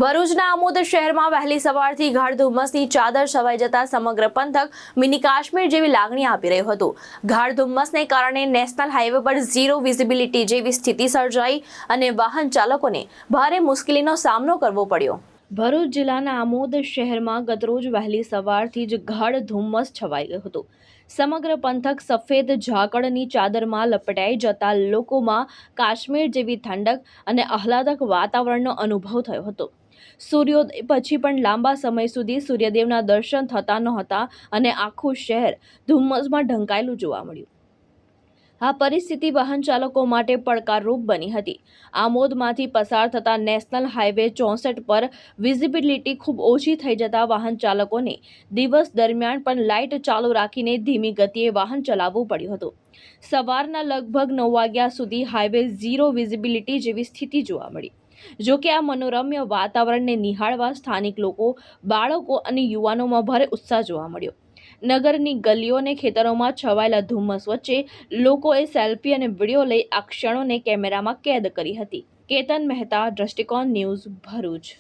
ભરૂચના આમોદ શહેરમાં વહેલી સવારથી ગાઢ ધુમ્મસની ચાદર છવાઈ જતા સમગ્ર પંથક મિની કાશ્મીર જેવી લાગણી આપી રહ્યું હતું। ગાઢ ધુમ્મસને કારણે નેશનલ હાઈવે પર ઝીરો વિઝિબિલિટી જેવી સ્થિતિ સર્જાઈ અને વાહન ચાલકોને ભારે મુશ્કેલીનો સામનો કરવો પડ્યો। ભરૂચ જિલ્લાના આમોદ શહેરમાં ગતરોજ વહેલી સવારથી જ ગાઢ ધુમ્મસ છવાઈ ગયો હતો। સમગ્ર પંથક સફેદ ઝાકળની ચાદરમાં લપટાઈ જતા લોકોમાં કાશ્મીર જેવી ઠંડક અને આહલાદક વાતાવરણનો અનુભવ થયો હતો। સૂર્યોદય પછી પણ લાંબા સમય સુધી સૂર્યદેવના દર્શન થતા નહોતા અને આખું શહેર ધુમ્મસમાં ઢંકાયેલું જોવા મળ્યું। આ પરિસ્થિતિ વાહન ચાલકો માટે પડકારરૂપ બની હતી। આમોદમાંથી પસાર થતા નેશનલ હાઈવે 64 પર વિઝિબિલિટી ખૂબ ઓછી થઈ જતા વાહન ચાલકોને દિવસ દરમિયાન પણ લાઇટ ચાલુ રાખીને ધીમી ગતિએ વાહન ચલાવવું પડ્યું હતું। સવારના લગભગ 9 વાગ્યા સુધી હાઈવે ઝીરો વિઝિબિલિટી જેવી સ્થિતિ જોવા મળી। જો કે આ મનોરમ્ય વાતાવરણને નિહાળવા સ્થાનિક લોકો, બાળકો અને યુવાનોમાં ભારે ઉત્સાહ જોવા મળ્યો। નગરની ગલીઓ અને ખેતરોમાં છવાયેલા ધુમ્મસ વચ્ચે લોકોએ સેલ્ફી અને વિડીયો લઈ આ ક્ષણોને કેમેરામાં કેદ કરી હતી। કેતન મહેતા, દ્રષ્ટિકોણ ન્યૂઝ, ભરૂચ।